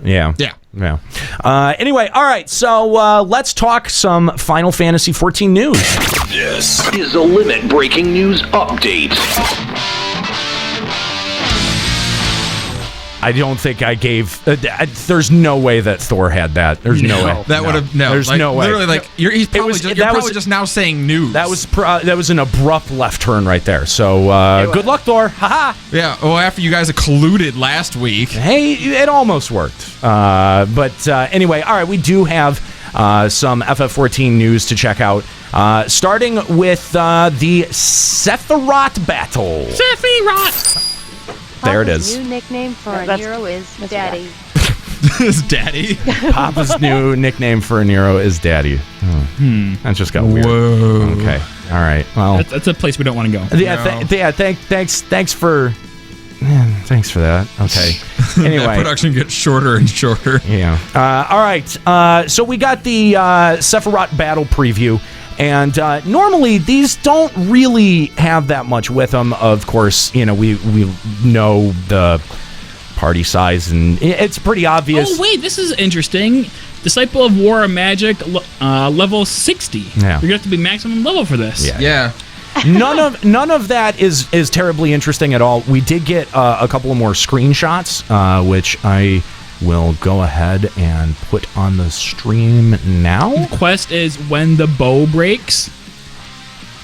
Yeah. Anyway, all right. So let's talk some Final Fantasy XIV news. This is a limit-breaking news update. I don't think I gave. There's no way that Thor had that. There's no way. That would have no. There's no way. Literally, like you're probably just now saying news. That was an abrupt left turn right there. So good luck, Thor. Haha. Yeah. Well, after you guys colluded last week. Hey, it almost worked. But anyway, all right. We do have some FF14 news to check out. Starting with the Sephiroth battle. Sephiroth. There it is. Papa's new nickname for a hero is Daddy. Is Daddy? Papa's new nickname for a Nero is Daddy. That just got weird. Whoa. Okay. All right. Well, that's a place we don't want to go. Yeah. Thanks for that. Okay. Anyway, that production gets shorter and shorter. Yeah. All right. So we got the Sephiroth battle preview. And normally these don't really have that much with them. Of course, we know the party size, and it's pretty obvious. Oh wait, this is interesting. Disciple of War and Magic, level 60. Yeah. You're gonna have to be maximum level for this. Yeah. None of that is terribly interesting at all. We did get a couple of more screenshots, which I will go ahead and put on the stream now. The quest is when the bow breaks.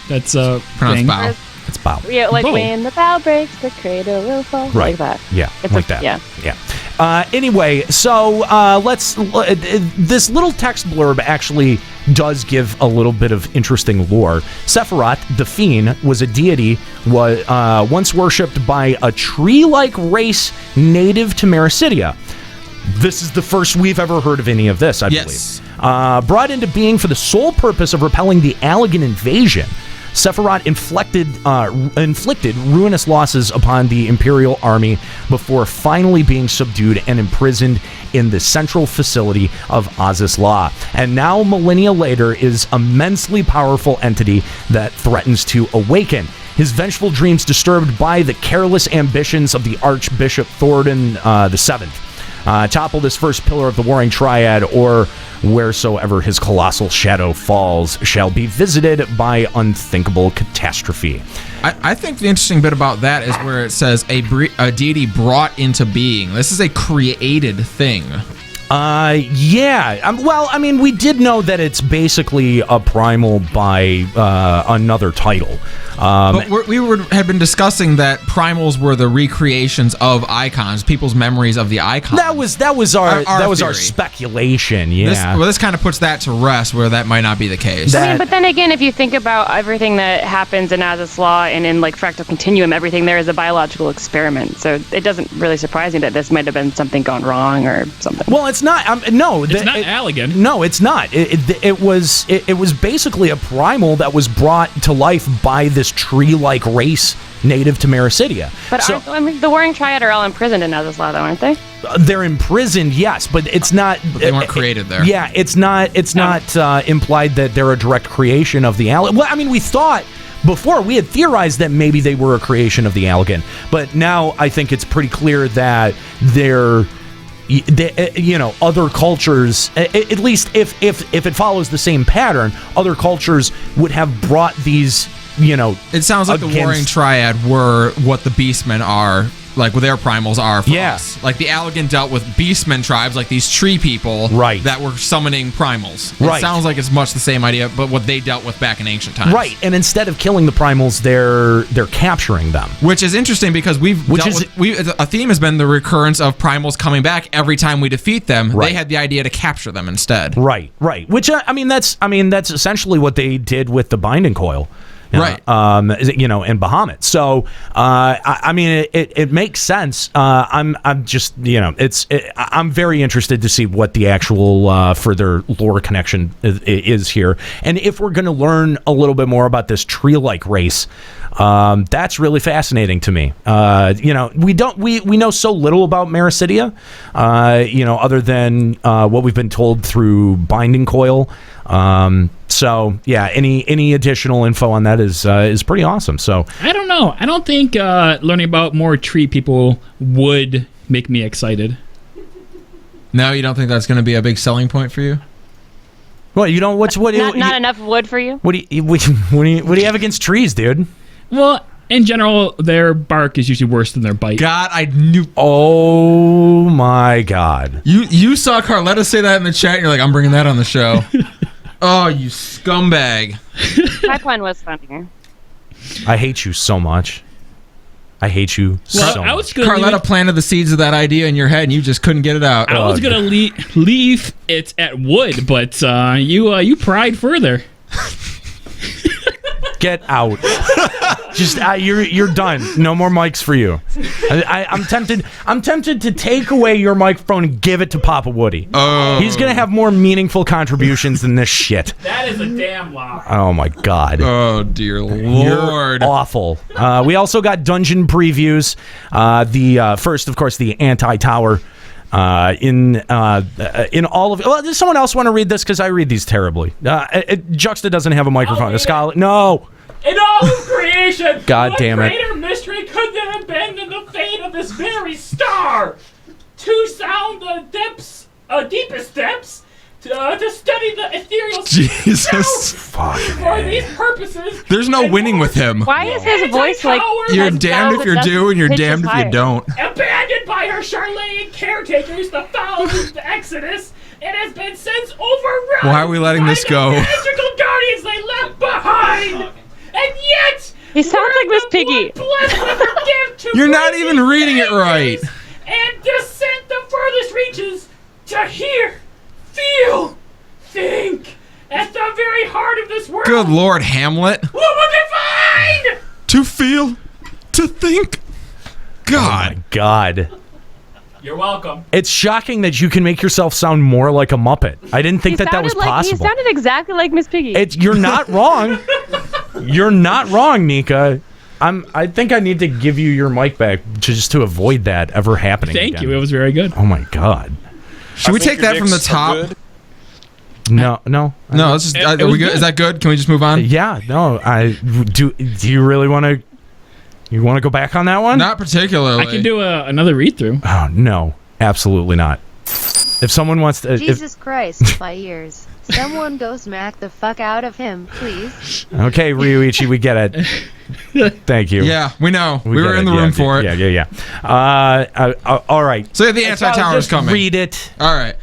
That's a pronounced bow. It's bow. Yeah, like Bow. when the bow breaks, the cradle will fall. Right. Like that. Yeah, It's like that. Yeah. Anyway, so this little text blurb actually does give a little bit of interesting lore. Sephiroth, the Fiend, was a deity once worshipped by a tree-like race native to Mericidia. This is the first we've ever heard of any of this, I believe. Brought into being for the sole purpose of repelling the Allegan invasion, Sephiroth inflicted ruinous losses upon the Imperial army before finally being subdued and imprisoned in the central facility of Azizla. And now, millennia later, is immensely powerful entity that threatens to awaken. His vengeful dreams disturbed by the careless ambitions of the Archbishop Thoradin VII. Topple this first pillar of the Warring Triad, or wheresoever his colossal shadow falls, shall be visited by unthinkable catastrophe. I think the interesting bit about that is where it says a deity brought into being. This is a created thing. Yeah. Well, I mean, we did know that it's basically a primal by another title. But we had been discussing that primals were the recreations of icons, people's memories of the icons. That was our theory. speculation. Yeah. This kind of puts that to rest, where that might not be the case. I mean, but then again, if you think about everything that happens in Azizla and in like Fractal Continuum, everything there is a biological experiment. So it doesn't really surprise me that this might have been something gone wrong or something. Well, it's not. No, it's not Allegan. No, it's not. It was basically a primal that was brought to life by this tree-like race native to Mericidia. But the Warring Triad are all imprisoned in Azizla, though, aren't they? They're imprisoned, yes, but it's not. But they weren't created there. Yeah, it's not implied that they're a direct creation of the Allegan. Well, I mean, we thought. Before, we had theorized that maybe they were a creation of the Allegan, but now I think it's pretty clear that they're. Other cultures, at least if it follows the same pattern, other cultures would have brought these, It sounds like the Warring Triad were what the Beastmen are, like what their primals are for us. Like the Allegan dealt with Beastmen tribes, like these tree people that were summoning primals. It sounds like it's much the same idea, but what they dealt with back in ancient times. Right, and instead of killing the primals, they're capturing them. Which is interesting because a theme has been the recurrence of primals coming back every time we defeat them. Right. They had the idea to capture them instead. Right. Which that's essentially what they did with the binding coil. Right. And Bahamut. So, I mean, it makes sense. I'm just, I'm very interested to see what the actual further lore connection is here. And if we're going to learn a little bit more about this tree-like race, that's really fascinating to me. We know so little about Mericidia, other than what we've been told through Binding Coil. So yeah, any additional info on that is pretty awesome. So I don't know. I don't think learning about more tree people would make me excited. No, you don't think that's going to be a big selling point for you? Well, you don't. Not enough wood for you? What do you have against trees, dude? Well, in general, their bark is usually worse than their bite. God, I knew. Oh my God! You saw Carletta say that in the chat. And you're like, I'm bringing that on the show. Oh, you scumbag! Pipeline was funnier. I hate you so much. I hate you so much. Carletta planted the seeds of that idea in your head, and you just couldn't get it out. I was gonna leave it at wood, but you pried further. Get out. Just you're done. No more mics for you. I'm tempted to take away your microphone and give it to Papa Woody. Oh. He's gonna have more meaningful contributions than this shit. That is a damn lie. Oh my God. Oh dear Lord. You're awful. We also got dungeon previews. The first, of course, the anti-tower. In all of it. Well, does someone else want to read this? Because I read these terribly. Juxta doesn't have a microphone. No. In all of creation, God damn it. What greater mystery could there have been than the fate of this very star? To sound the deepest depths, to study the ethereal Jesus. For these purposes. There's no winning with him. Why is his voice like... You're damned if you do, and you're damned if you don't. Abandoned by her Charlatan caretakers, the following the Exodus, it has been since overrun. Why are we letting this go? The magical guardians they left behind. And yet, he sounds like Miss Piggy. You're not even reading it right. And descent the furthest reaches to hear, feel, think at the very heart of this world. Good Lord, Hamlet. What will they find? To feel, to think. God. Oh my God. You're welcome. It's shocking that you can make yourself sound more like a Muppet. I didn't think that was possible. He sounded exactly like Miss Piggy. You're not wrong. You're not wrong, Nika. I think I need to give you your mic back just to avoid that ever happening. Thank you. It was very good. Oh my God. Should we take that from the top? No. Let's just. Are we good? Is that good? Can we just move on? Yeah. No. Do you really want to? You want to go back on that one? Not particularly. I can do another read through. Oh no, absolutely not. If someone wants to, Jesus Christ, my ears. Someone go smack the fuck out of him, please. Okay, Ryuichi, we get it. Thank you. Yeah, we know. We were in the room for it. Yeah. All right. So the anti-tower is coming. Read it. All right.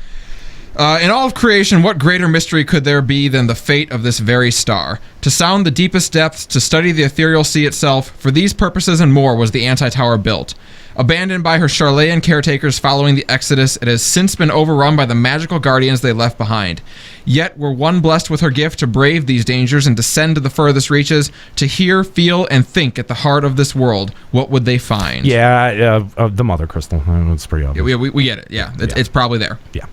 In all of creation, what greater mystery could there be than the fate of this very star? To sound the deepest depths, to study the ethereal sea itself, for these purposes and more was the anti-tower built. Abandoned by her Charlatan caretakers following the Exodus, it has since been overrun by the magical guardians they left behind. Yet were one blessed with her gift to brave these dangers and descend to the furthest reaches, to hear, feel, and think at the heart of this world, what would they find? Yeah, the Mother Crystal. It's pretty obvious. Yeah, we get it. Yeah, it's probably there. Yeah.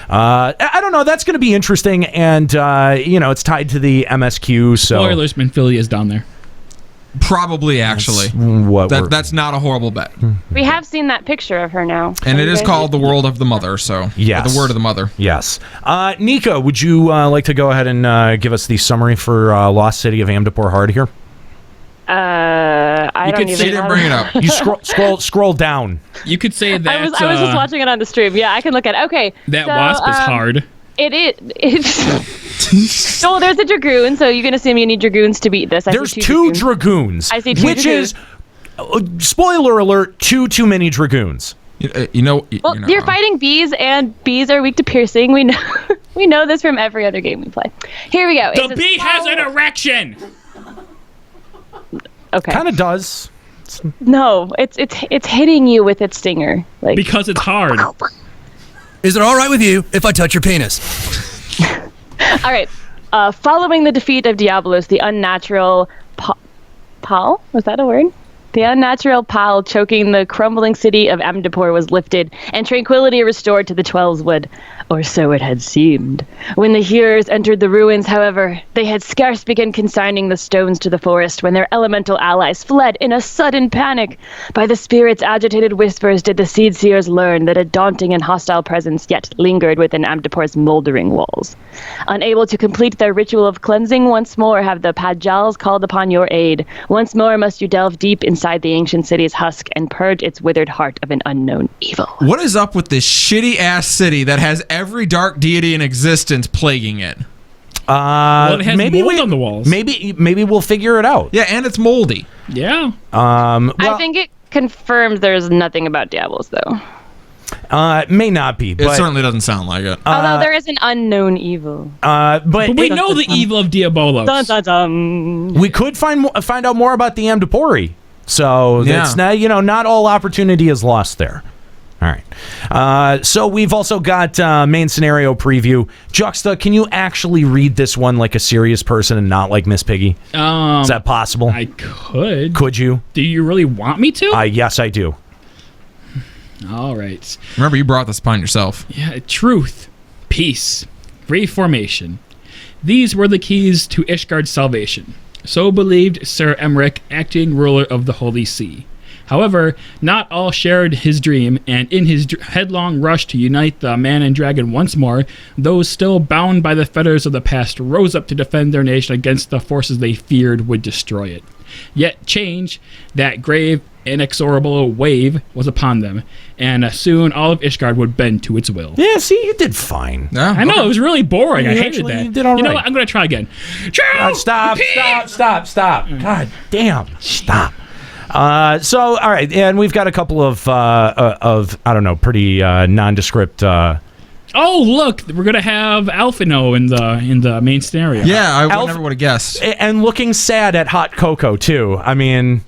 I don't know. That's going to be interesting, and it's tied to the MSQ. So spoilers, Minfilia is down there. Probably, actually. That's not a horrible bet. We have seen that picture of her now. And it is called The World of the Mother, so... Yes. The Word of the Mother. Yes. Nika, would you like to go ahead and give us the summary for Lost City of Amdapor Hard here? I don't even know. Bring it up. You scroll down. You could say that... I was just watching it on the stream. Yeah, I can look at it. Okay. That wasp is hard. It's so there's a dragoon, so you can assume you need dragoons to beat this. There's two dragoons. I see two which dragoons. Is, spoiler alert, too many dragoons. You're fighting bees, and bees are weak to piercing. We know this from every other game we play. Here we go. The bee has an erection. Okay. Kind of does. No, it's hitting you with its stinger, like because it's hard. Is it all right with you if I touch your penis? All right. Following the defeat of Diabolos, the unnatural Pal? Was that a word? The unnatural pall choking the crumbling city of Amdapor was lifted, and tranquility restored to the Twelveswood, or so it had seemed. When the hearers entered the ruins, however, they had scarce begun consigning the stones to the forest when their elemental allies fled in a sudden panic. By the spirit's agitated whispers did the Seedseers learn that a daunting and hostile presence yet lingered within Amdapor's moldering walls. Unable to complete their ritual of cleansing, once more have the Pajals called upon your aid. Once more must you delve deep inside inside the ancient city's husk and purge its withered heart of an unknown evil. What is up with this shitty ass city that has every dark deity in existence plaguing it? Well, it has mold on the walls. Maybe we'll figure it out. Yeah, and it's moldy. Yeah. I think it confirms there's nothing about Diablos, though. It may not be, but it certainly doesn't sound like it. Although there is an unknown evil. But we know the evil of Diabolos. Dun, dun, dun. We could find out more about the Amdapori. So that's not, not all opportunity is lost there. All right. So we've also got main scenario preview. Juxta, can you actually read this one like a serious person and not like Miss Piggy? Is that possible? I could. Could you? Do you really want me to? Yes, I do. All right. Remember, you brought this upon yourself. Yeah, truth, peace, reformation. These were the keys to Ishgard's salvation. So believed Sir Emmerich, acting ruler of the Holy See. However, not all shared his dream, and in his headlong rush to unite the man and dragon once more, those still bound by the fetters of the past rose up to defend their nation against the forces they feared would destroy it. Yet change, that grave, inexorable wave, was upon them, and soon all of Ishgard would bend to its will. Yeah, see, you did fine. Yeah, I know, it was really boring. I hated that. You did all right. You know what? I'm going to try again. Stop. God damn. Stop. So, all right, and we've got a couple of I don't know, pretty nondescript. Oh, look, we're gonna have Alphino in the main scenario. Yeah, I never would have guessed. And looking sad at hot cocoa too. I mean,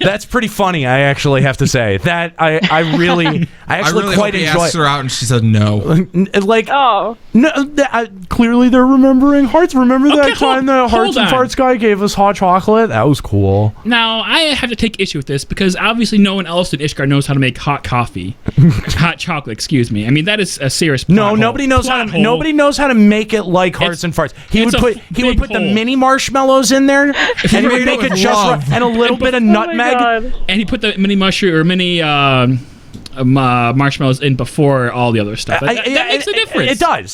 that's pretty funny. I actually have to say that I really quite enjoy. Asked her out and she said no. Like, oh no, clearly they're remembering Hearts. Remember that time the Hearts and Farts guy gave us hot chocolate? That was cool. Now I have to take issue with this because obviously no one else in Ishgard knows how to make hot coffee, hot chocolate. Excuse me. I mean that is a serious. Nobody knows how to make it like Hearts and Farts. He would put the mini marshmallows in there, and he would make it just right, and a little bit of nutmeg. And he put the mini mushroom or mini marshmallows in before all the other stuff. That makes a difference.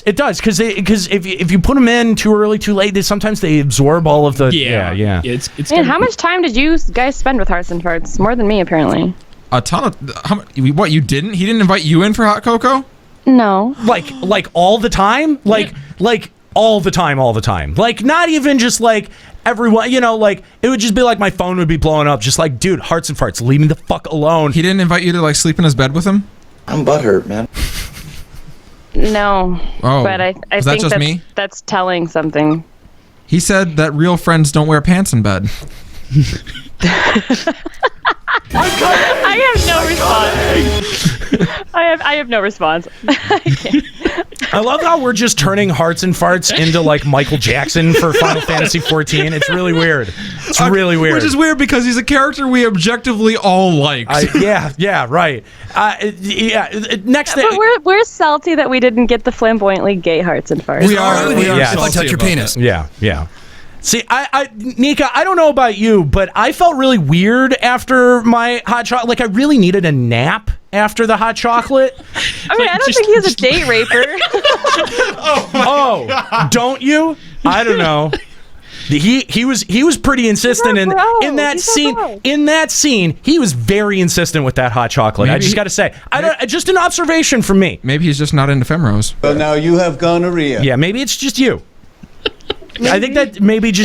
It does, because if you put them in too early, too late, sometimes they absorb all of the. Yeah. It's. Man, how much time did you guys spend with Hearts and Farts? More than me, apparently. A ton of. What, you didn't? He didn't invite you in for hot cocoa? No. Like all the time? Like all the time. Like not even just like everyone, like it would just be like my phone would be blowing up just like, dude, Hearts and Farts, leave me the fuck alone. He didn't invite you to like sleep in his bed with him? I'm butthurt, man. No. Oh. But I think that's telling something. He said that real friends don't wear pants in bed. I have no response. I have no response. I love how we're just turning Hearts and Farts into like Michael Jackson for Final Fantasy XIV. It's really weird. Which is weird because he's a character we objectively all like. Right. Next thing. But we're salty that we didn't get the flamboyantly gay Hearts and Farts. We are. If I touch your penis. Yeah. See, Nika, I don't know about you, but I felt really weird after my hot chocolate. Like, I really needed a nap after the hot chocolate. I mean, I don't think he's a date raper. Don't you? I don't know. He was pretty insistent in that scene. In that scene, he was very insistent with that hot chocolate. I just got to say, just an observation from me. Maybe he's just not into femros. Well, now you have gonorrhea. Yeah, maybe it's just you. I think that maybe you.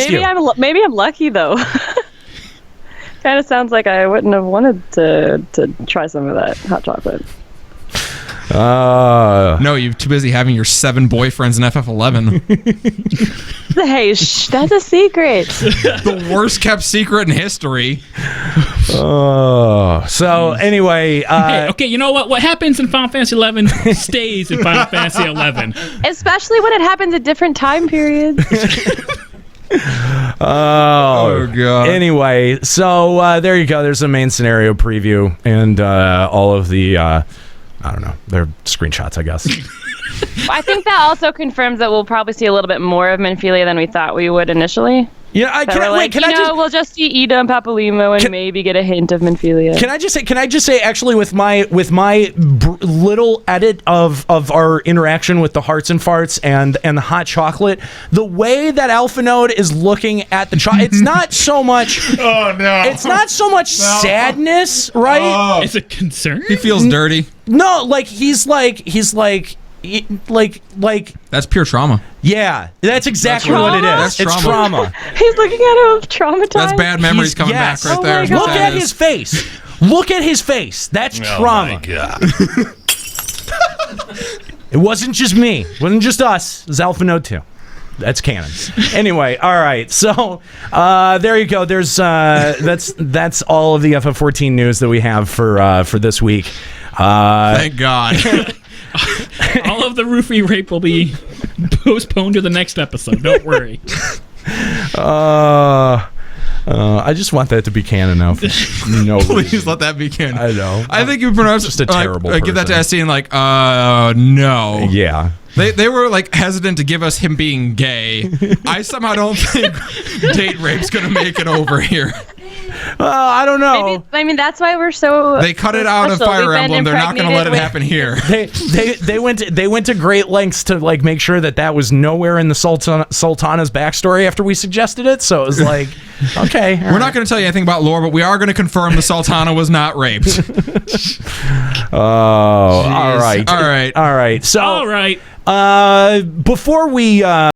Maybe I'm lucky though. Kind of sounds like I wouldn't have wanted to try some of that hot chocolate. No, you're too busy having your 7 boyfriends in FF11. Hey, that's a secret. The worst kept secret in history. So anyway, hey, okay, you know what? What happens in Final Fantasy XI stays in Final Fantasy XI. Especially when it happens at different time periods. Oh god. Anyway, so there you go. There's a main scenario preview and all of the I don't know. They're screenshots, I guess. I think that also confirms that we'll probably see a little bit more of Minfilia than we thought we would initially. Yeah, we'll just see Ida and Papalymo and maybe get a hint of Minfilia. Can I just say, actually, with my little edit of our interaction with the hearts and farts and the hot chocolate, the way that Alpha Node is looking at the chocolate, it's not so much. Oh no! It's not so much sadness, right? Oh. It's a concern. He feels dirty. No, like he's like. That's pure trauma. Yeah, that's exactly what it is. That's it's trauma. He's looking at him traumatized. That's bad memories coming back right there. Look at his face. Look at his face. That's trauma. Oh my God. It wasn't just me. It wasn't just us. It was Alpha Node 2. That's canon. Anyway, all right. So there you go. There's that's all of the FF14 news that we have for this week. Thank God. All of the roofie rape will be postponed to the next episode. Don't worry. I just want that to be canon now. No, please let that be canon. I know. I think you pronounced just a terrible. Give that to SC and no. Yeah. They were like hesitant to give us him being gay. I somehow don't think date rape's gonna make it over here. I don't know. Maybe, that's why we're so. They cut it out of Fire Emblem. They're not going to let it happen here. They went to great lengths to like make sure that was nowhere in the Sultana's backstory after we suggested it. So it was like, okay, we're not going to tell you anything about lore, but we are going to confirm the Sultana was not raped. All right. So all right. Before we